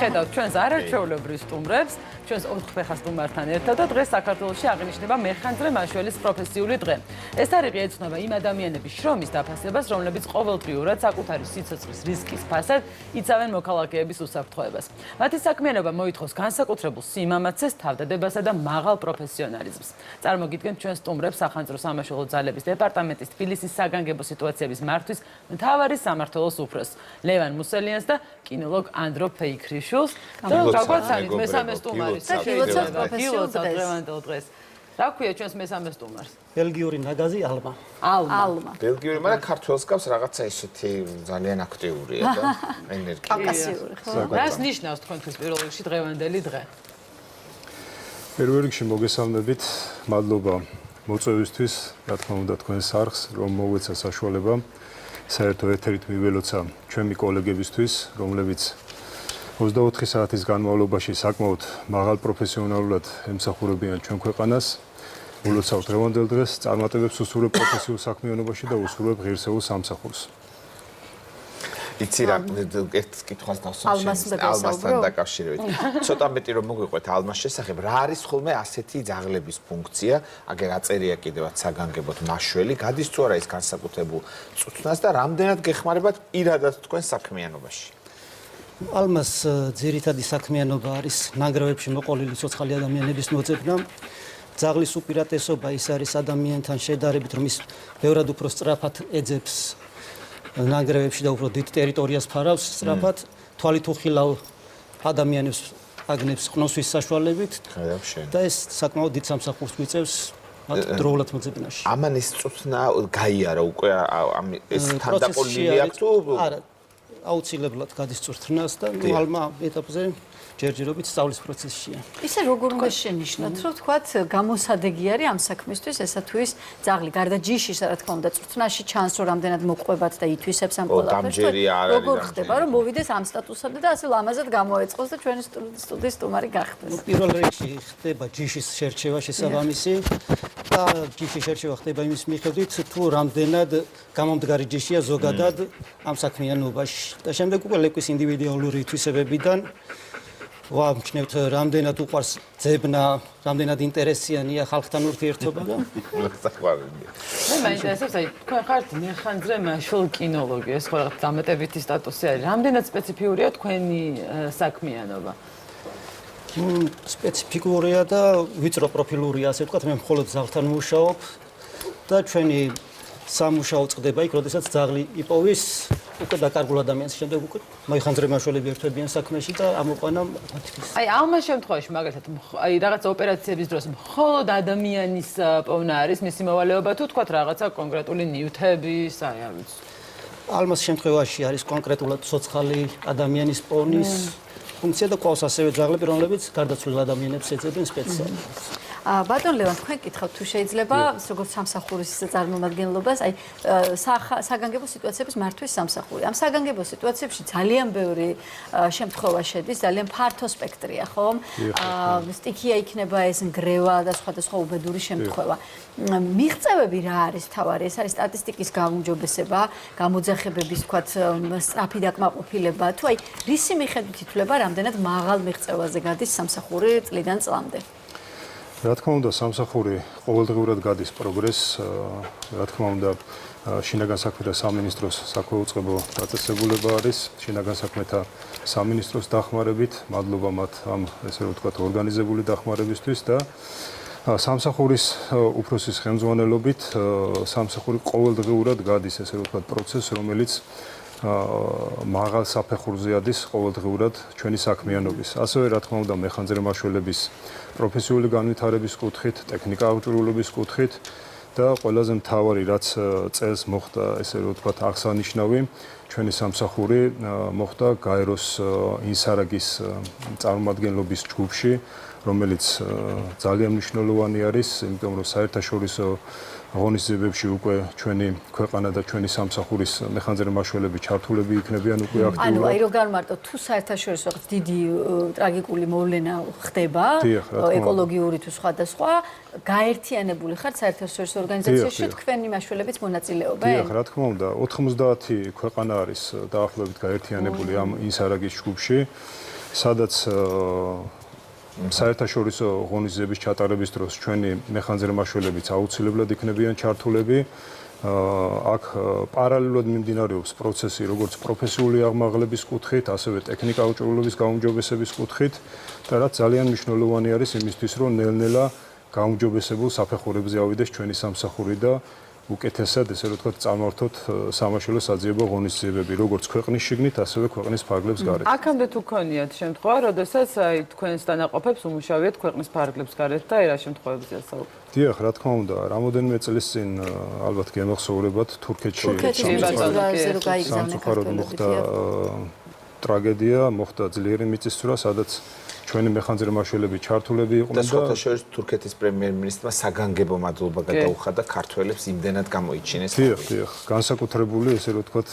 ხედავთ ჩვენს არაჩვეულებრივ სტუმრებს, ჩვენს 4 ფეხა სტუმართან ერთად და დღეს საქართველოში აღინიშნება მეხანძრე მაშველის პროფესიული დღე. ეს თარიღი ეძღვნება იმ ადამიანების შრომის დაფასებას, რომლებიც ყოველდღიურად საკუთარი სიცოცხლის რისკის ფასად იცავენ მოქალაქეების უსაფრთხოებას. მათი საქმიანობა მოითხოვს განსაკუთრებულ სიმამაცეს, თავდადებასა და მაღალ პროფესიონალიზმს. წარმოგიდგენთ ჩვენ სტუმრებს სახანძრო სამაშველო ძალების დეპარტამენტის თბილისის საგანგებო სიტუაციების მართვის მთავარი სამმართველოს უფროსს ლევან მუსელიანს და კინოლოგ ანდრო ფეიქრიშვილს. გაგვაცანით მესამე სტუმარის და შეიძლება გილოცავთ დღევანდელ დღეს. რა ქვია ჩვენს მესამე სტუმარს? ბელგიური ნაგაზი ალმა. ბელგიური, მაგრამ ქართველს გავს რაღაცა ისეთი ძალიან აქტიურია და ენერგია. კავკასიური, ხო? რას ნიშნავს თქვენთვის პირველ რიგში დღევანდელი დღე? პირველ რიგში მოგესალმებით, მადლობა მოწვევისთვის, რა თქმა უნდა თქვენს არხს, რომ მოვეცა საშუალება საერთო ეთერით მიველოცა ჩვენი კოლეგებისთვის, რომლებიც 24 საათის განმავლობაში საკმაოდ მაღალ პროფესიონალურად ემსახურებიან ჩვენ ქვეყანას. ულოცავთ დღევანდელ დღეს, წარმატებებს უსურვებ პროფესიულ საქმიანობაში და უსურვებ ღირსეულ სამსახურს. იცი რა, ერთ კითხვას დავსვამ ალმასთან დაკავშირებით. ცოტა მეტი რომ მოგვიყვეთ ალმას შესახებ, რა არის ხოლმე ასეთი ძაღლების ფუნქცია, აგერ აწერია კიდევაც საგანგებოდ მაშველი, გადის თუ არა ის განსაკუთრებულ წუთნას და რამდენად გეხმარებათ პირადად თქვენ საქმიანობაში? ალმას ძირითადი საქმიანობა არის ნანგრევებში მოყოლილი ცოცხალი ადამიანების მოძებნა. ძაღლის უპირატესობა ის არის ადამიანთან შედარებით, რომ ის ბევრად უფრო სწრაფად ეძებს ნანგრევებში და უფრო დიდ ტერიტორიას ფარავს სწრაფად, თვალით უხილავ ადამიანებს აგნებს ყნოსვის საშუალებით და ეს საკმაოდ დიდ სამსახურს მიწევს დროულად მოძებნაში. ამან ეს წუთნა გაიარა უკვე ეს თანდაყოლილი აქვს თუ არა აუცილებლად გადის წვრთნას და ალმა ეტაპზე ჯერჯერობით სწავლის პროცესშია. ისე როგორ უნდა შენიშნოთ, რომ თქვათ გამოსადეგი არის ამ საქმისთვის, ესა თუ ის ძაღლი გარდა ჯიშის, რა თქმა უნდა, წვრთნაში ჩანს, რომ რამდენად მოყვებათ და ითვისებს ამ ყველაფერს. როგორ ხდება, რომ მოვიდეს ამ სტატუსამდე და ასე ლამაზად გამოეწყოს და ჩვენი სტუდიის სტუმარი გახდეს? პირველ რიგში ხდება ჯიშის შერჩევა შესაბამისი და ჯიშის შერჩევა ხდება იმის მიხედვით, თუ რამდენად გამომდგარი ჯიშია ზოგადად ამ საქმიანობაში. და შემდეგ უკვე ლეკვის ინდივიდუალური თვისებებიდან ვამჩნევთ რამდენად უყვარს ძებნა, რამდენად ინტერესიანია ხალხთან ურთიერთობა და მე მაინტერესებს, აი თქვენ ხართ მეხანძრე მაშველი კინოლოგი, ეს ხო რაღაც დამატებითი სტატუსი არის. რამდენად სპეციფიურია თქვენი საქმიანობა? სპეციფიკურია და ვიწრო პროფილურია, ასე ვთქვათ, მე მხოლოდ ძაღლთან ვმუშაობ და ჩვენი სამუშაო წდება იქ, როდესაც ძაღლი იპოვის უკვე დაკარგულ ადამიანს, შემდეგ უკვე მეხანძრე მაშველები ერთვებიან საქმეში და ამოყვანა მათთვის. აი ამას შემთხვევაში მაგალითად აი რაღაცა ოპერაციების დროს მხოლოდ ადამიანის პოვნა არის მისი მოვალეობა თუ თქვათ რაღაცა კონკრეტული ნივთების, აი არ ვიცი. ალმას შემთხვევაში არის კონკრეტულად ცოცხალი ადამიანის პოვნის ფუნქცია და ყავს ასევე ძაღლები, რომლებიც გარდაცვლილ ადამიანებს ეძებენ სპეციალურად. ბატონ ლევან, თქვენ კითხავთ თუ შეიძლება როგორც სამსახურის წარმომადგენლობას, აი საგანგებო სიტუაციების მართვის სამსახური. ამ საგანგებო სიტუაციებში ძალიან ბევრი შემთხვევა შედის, ძალიან ფართო სპექტრია, ხო? სტიქია იქნება ეს ნგრევა და სხვადასხვა უბედური შემთხვევა. მიღწევები რა არის თავარი? ეს არის სტატისტიკის გაუმჯობესება, გამოძახებების, თქვათ, სწრაფი დაკმაყოფილება, თუ აი რისი მიხედვით ითვლება, რამდენად მაღალ მიღწევაზე გადის სამსახური წლიდან წლამდე? რა თქმა უნდა, სამსახური ყოველდღიურად გადის პროგრესს, რა თქმა უნდა, შინაგან საქმეთა სამინისტროს საქვეუწყებო დაწესებულება არის, შინაგან საქმეთა სამინისტროს დახმარებით, მადლობა მათ ამ ესე რომ ვთქვათ, ორგანიზებული დახმარებისთვის და სამსახურის უფროსის ხელმძღვანელობით სამსახური ყოველდღიურად გადის ესე რომ ვთქვათ, პროცესს, რომელიც მაღალ საფეხურზე ადის ყოველდღიურად ჩვენი საქმიანობის. ასევე რა თქმა უნდა, მეხანძრე მაშველების პროფესიული განვითარების კუთხით, ტექნიკა აღჭურვილობის კუთხით და ყველაზე მთავარი, რაც წელს მოხდა, ესე რომ ვთქვათ, აღსანიშნავი, ჩვენი სამსახური მოხდა გაეროს ინსარაგის წარმომადგენლობის ჯგუფში, რომელიც ძალიან მნიშვნელოვანი არის, იმიტომ რომ საერთაშორისო ღონისძიებებში უკვე ჩვენი ქვეყანა და ჩვენი სამსახურის მეხანძრე მაშველები ჩართულები იქნებიან უკვე აქტიურად. ანუ აი რო გამარტო თუ საერთაშორისო დიდი ტრაგიკული მოვლენა ხდება, ეკოლოგიური თუ სხვადასხვა, გაერთიანებული ხართ საერთაშორისო ორგანიზაციაში თქვენი მაშველებიც მონაწილეობენ? დიახ, რა თქმა უნდა, 90 ქვეყანა არის დაახლოებით გაერთიანებული ამ ინსარაგის ჯგუფში. სადაც საერთაშორისო ღონისძიების ჩატარების დროს ჩვენი მეხანძრე-მაშველებიც აუცილებლად იქნებიან ჩართულები. აქ პარალელურად მიმდინარეობს პროცესი როგორც პროფესიული აღმაღლების კუთხით, ასევე ტექნიკა-აუჭრვილობის გაუმჯობესების კუთხით და რაც ძალიან მნიშვნელოვანი არის იმისთვის, რომ ნელ-ნელა გაუმჯობესებულ საფეხურებზე ავიდეს ჩვენი სამსახური და უკეთესად, ესე რომ ვთქვათ, წარმართოთ სამაშველო საძიებო ღონისძიებები, როგორც ქვეყნის შიგნით, ასევე ქვეყნის ფარგლებს გარეთ. აქამდე თუ გქონიათ შემთხვევა, როდესაც თქვენს დანაყოფებს უმუშავიათ ქვეყნის ფარგლებს გარეთ და რა შემთხვევებზეა საუბარი? დიახ, რა თქმა უნდა, რამოდენიმე წლის წინ ალბათ გემახსოვრებათ თურქეთში სამწუხაროდ მოხდა ტრაგედია, მოხდა ძლიერი მიწისძვრა, სადაც ჩვენი მეხანძრე-მაშველები ჩართულები იყვნენ და სხვათა შორის თურქეთის პრემიერ-მინისტრმა საგანგებო მადლობა გადაუხადა ქართველებს იმდენად გამოიჩინეს. დიახ, განსაკუთრებული, ესე რომ ვთქვათ,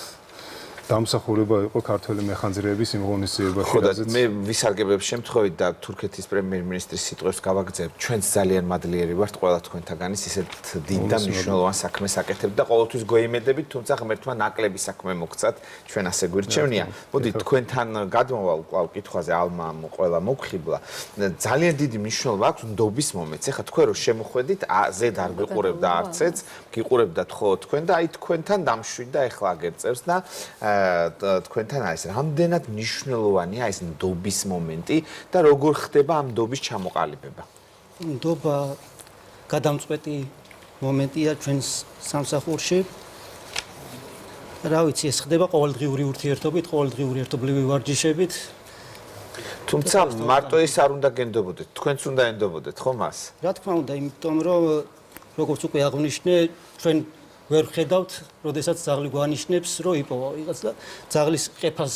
დამსახურება იყო ქართველი მეხანძრეების იმ ღონისძიებაში. ხო და მე ვისარგებლებ შემთხვევით და თურქეთის პრემიერ-მინისტრის სიტყვებს გავაგზავნებ. ჩვენც ძალიან მადლიერი ვართ ყველა თქვენთაგანის ისეთ დიდ და მნიშვნელოვან საქმეს აკეთებთ და ყოველთვის გვეიმედებით, თუმცა ღმერთმა ნაკლები საქმე მოგცათ, ჩვენ ასე გვირჩევნია. მოდით თქვენთან გადმოვალ კვლავ კითხვაზე ალმა ყველა მოგხიბლა. ძალიან დიდი მნიშვნელობა აქვს ნდობის მომენტს. ეხლა თქვენ რო შემოხვედით, ზედ არ გიყურებდა არცეც, გიყურებდათ ხო თქვენ და აი თქვენთან დამშვიდ და ეხლა აგერწევს და თქვენთან არის რამდენად მნიშვნელოვანია ეს ნდობის მომენტი და როგორ ხდება ამ ნდობის ჩამოყალიბება? ნდობა გადამწყვეტი მომენტია ჩვენს სამსახურში. რა ვიცი, ეს ხდება ყოველდღიური ურთიერთობით, ყოველდღიური ერთობლივი ვარჯიშებით. თუმცა მარტო ის არ უნდა გენდობოდეთ, თქვენც უნდა ენდობოდეთ, ხო მას? რა თქმა უნდა, იმიტომ რომ როგორც უკვე აღვნიშნე, ჩვენ ვერ ხედავთ, როდესაც ძაღლი გვანიშნებს, რომ იპოვა ვიღაც და ძაღლის ყეფას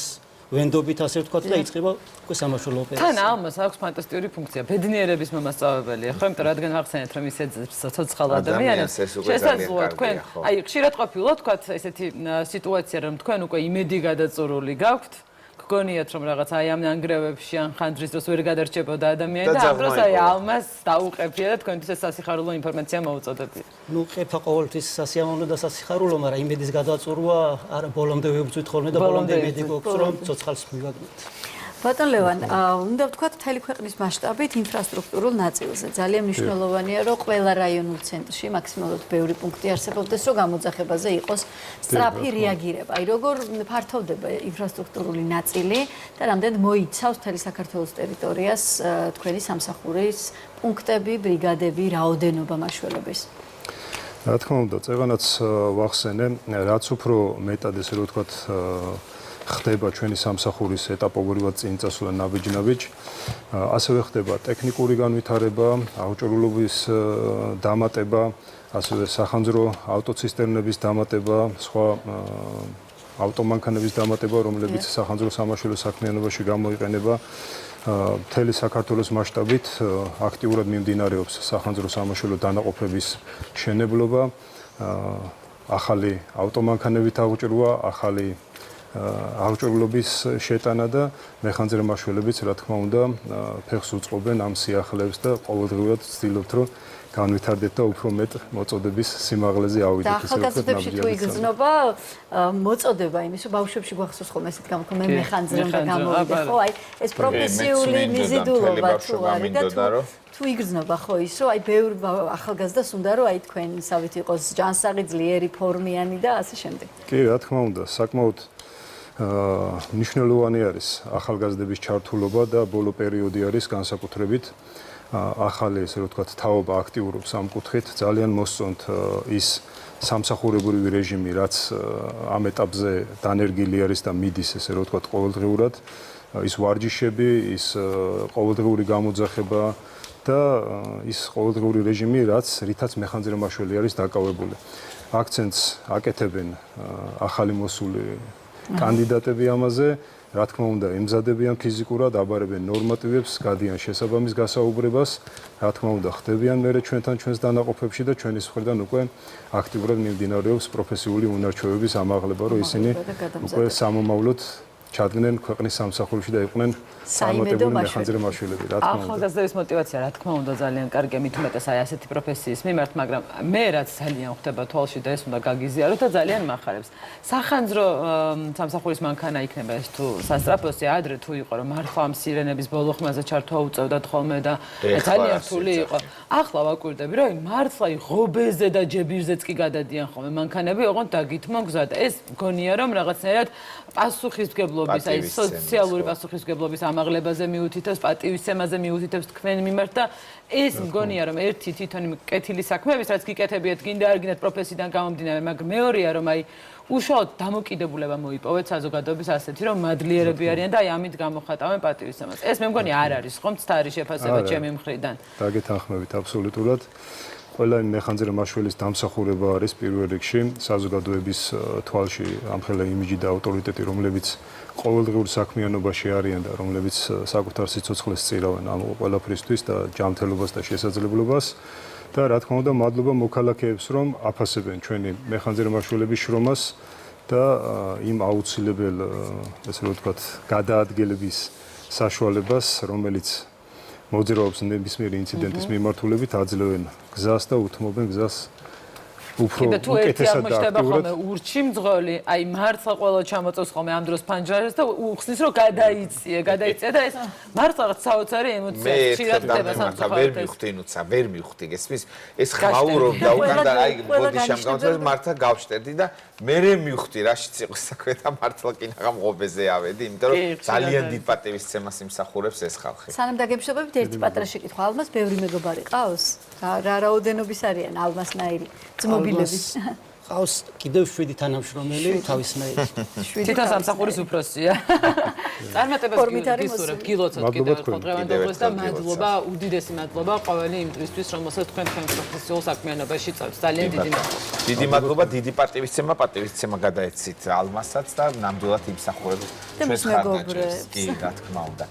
ვენდობით, ასე ვთქვათ, და იწყება უკვე სამაშველო ოპერაცია. თან ამას აქვს ფანტასტიკური ფუნქცია. ბედნიერების მომასწავებელია, ხო? იმიტომ რადგან ახსენეთ, რომ ისეთ ცოცხალ ადამიანებს შესაძლოა თქვენ, აი, ხშირად ყოფილა, თქვათ, ესეთი სიტუაცია, რომ თქვენ უკვე იმედი გადაწურული გაქვთ, გგონიათ, რომ რაღაც აი ამ ნანგრევებში ან ხანძრის დროს ვერ გადარჩებოდა ადამიანი და ამ დროს აი ალმას დაუყებია და თქვენთვის ეს სასიხარულო ინფორმაცია მოუწოდებია. ნუ ყეფა ყოველთვის სასიამოვნო და სასიხარულო, მაგრამ იმედის გადაწურვა არა ბოლომდე ვებრძვით ხოლმე და ბოლომდე იმედი გვაქვს, რომ ცოცხალს მივაგნოთ. ბატონ ლევან, უნდა ვთქვათ, მთელი ქვეყნის მასშტაბით ინფრასტრუქტურულ ნაწილზე ძალიან მნიშვნელოვანია, რომ ყველა რაიონულ ცენტრში მაქსიმალურად ბევრი პუნქტი არსებობდეს, რომ გამოძახებაზე იყოს სწრაფი რეაგირება. აი, როგორ ფართოვდება ინფრასტრუქტურული ნაწილი და რამდენად მოიცავს მთელი საქართველოს ტერიტორიას თქვენი სამსახურის პუნქტები, ბრიგადები, რაოდენობა მაშველების? რა თქმა უნდა, წეღანაც ვახსენე, რაც უფრო მეტად ესე რომ ვთქვათ, ხდება ჩვენი სამსახურის ეტაპობრივად წინ წასვლა ნაბიჯ-ნაბიჯ, ასევე ხდება ტექნიკური განვითარება, აუჭრვილობის დამატება, ასევე სახანძრო ავტოცისტერნების დამატება, სხვა ავტომანქანების დამატება, რომლებიც სახანძრო სამაშველო საქმიანობაში გამოიყენება. მთელი საქართველოს მასშტაბით აქტიურად მიმდინარეობს სახანძრო სამაშველო დანაყოფების მშენებლობა, ახალი ავტომანქანებით აღჭურვა, ახალი აღჭურვილობის შეტანა და მეხანძრე-მაშველებიც რა თქმა უნდა ფეხს უწყობენ ამ სიახლეებს და ყოველდღიურად ვცდილობთ რომ განვითარდეთ და უფრო მეტ მოწოდების სიმაღლეზე ავიდეთ. და ახალგაზრდებში თუ იგრძნობა მოწოდება იმის, რომ ბავშვებში გვახსოვს ხოლმე ესეთ გამოთქმა მე მეხანძრე უნდა გამოვიდე, ხო? აი ეს პროფესიული მიზიდულობა თუ არის და თუ იგრძნობა ხო ის, რომ აი ბევრი ახალგაზრდას უნდა რომ აი თქვენსავით იყოს ჯანსაღი, ძლიერი, ფორმიანი და ასე შემდეგ. კი, რა თქმა უნდა, საკმაოდ მნიშვნელოვანი არის ახალგაზრდების ჩართულობა და ბოლო პერიოდი არის განსაკუთრებით ახალი, ესე რომ ვთქვათ, თაობა აქტიურობს ამ კუთხით. ძალიან მოსწონთ ის სამსახურებრივი რეჟიმი, რაც ამ ეტაპზე დანერგილი არის და მიდის, ესე რომ ვთქვათ, ყოველდღიურად. ის ვარჯიშები, ის ყოველდღიური გამოძახება და ის ყოველდღიური რეჟიმი, რითაც მეხანძრე-მაშველი არის დაკავებული. აქცენტს აკეთებენ ახალი მოსული კანდიდატები ამაზე, რა თქმა უნდა, ემზადებიან ფიზიკურად, აბარებენ ნორმატივებს, გადიან შესაბამის გასაუბრებას, რა თქმა უნდა, ხდებიან მერე ჩვენთან ჩვენს დანაყოფებში და ჩვენის მხრიდან უკვე აქტიურად მიმდინარეობს პროფესიული უნარჩვევების ამაღლება, რომ ისინი უკვე სამომავლოდ ჩადგნენ ქვეყნის სამსახურში და იყვნენ წარმატებული მეხანძრე მაშველები, რა თქმა უნდა. ახალგაზრდების мотиваცია, რა თქმა უნდა, ძალიან კარგია, მით უმეტეს აი ასეთი პროფესიის მიმართ, მაგრამ მე რაც ძალიან ხვდება თვალში და ეს უნდა გაგიზიაროთ და ძალიან მახარებს. სახანძრო სამსახურის მანქანა იქნება ეს თუ სასტრაფოსი, ადრე თუ იყო რომ მართლა ამ სირენების ბოლო ხმაზე ჩართვა უწევდათ ხოლმე და ძალიან რთული იყო. ახლა ვაკვირდები, რომ მართლა ღობეზე და ჯებირზეც კი გადადიან ხოლმე მანქანები, ოღონდ დაგითმო გზა და ეს მგონია რომ რაღაცნაირად პასუხისმგებლობის, აი სოციალური პასუხისმგებლობის ამაღლებაზე მიუთითებს, პატივისცემაზე მიუთითებს თქვენ მიმართ და ეს მგონია რომ ერთი თვითონი კეთილი საქმეების, რაც გიკეთებიათ, გინდა არ გინდათ პროფესიიდან გამომდინარე, მაგრამ მეორეა რომ აი უშუალოდ დამოკიდებულება მოიპოვეთ საზოგადოების ასეთი რომ მადლიერები არიან და აი ამით გამოხატავენ პატივისცემას. ეს მე მგონი არ არის ხომ მცდარი შეფასება ჩემი მხრიდან. დაგეთანხმებით აბსოლუტურად. ყველა მეხანძრე მაშველის დამსახურება არის პირველ რიგში საზოგადოების თვალში ამხელა იმიჯი და ავტორიტეტი, რომლებიც ყოველდღიურ საქმიანობაში არიან და რომლებიც საკუთარ სიცოცხლეს წირავენ ამ ყველაფრისთვის და ჯანმრთელობას და შესაძლებლობას. და რა თქმა უნდა, მადლობა მოქალაქეებს, რომ აფასებენ ჩვენი მეხანძრე მაშველების შრომას და იმ აუცილებელ, ესე რომ ვთქვათ, გადაადგილების საშუალებას, რომელიც მოძრაობს ნებისმიერი ინციდენტის მიმართულებით, აძლევენ გზას და უთმობენ გზას უფრო უკეთესად და აქტიურად. ურჩი მძღოლი, აი მართლა ყველა ჩამოწევს ხოლმე ამ დროს ფანჯარას და უხსნის რომ გადაიწია და ეს მართლა რაღაც საოცარი ემოცია ხშირად ხდება სამწუხაროდ. ვერ მივხვდი ნუცა, ვერ მივხვდი გესმის? ეს ხმაურობდა უკან და აი ბოდიშამ გამწევს მართლა გავშტერდი და მე მივხვდი რაშიც იყო საქმე და მართლა კინაღამ ღობეზე ავედი, იმიტომ რომ ძალიან დიდ პატივისცემას იმსახურებს ეს ხალხი. სანამ დაგემშვიდობებით, ერთი პატარა შეკითხვა. ალმას ბევრი მეგობარი ყავს? რა რაოდენობის არიან ალმასნაირი ძმობილები? ყავს კიდევ 7 თანამშრომელი თავისნაირი. თვითონ სამსახურის უფროსია. წარმატებას გისურვებთ, გილოცოთ კიდევ ერთხელ დღევანდელ და მადლობა, უდიდესი მადლობა ყოველი იმ დღისთვის, რომელსაც თქვენ თქვენ პროფესიულ საქმიანობაში წავთ. ძალიან დიდი მადლობა. დიდი მადლობა, დიდი პატივისცემა გადაეცით ალმასაც და ნამდვილად იმსახურებს ჩვენს ხარდაჭერს. კი, რა თქმა უნდა.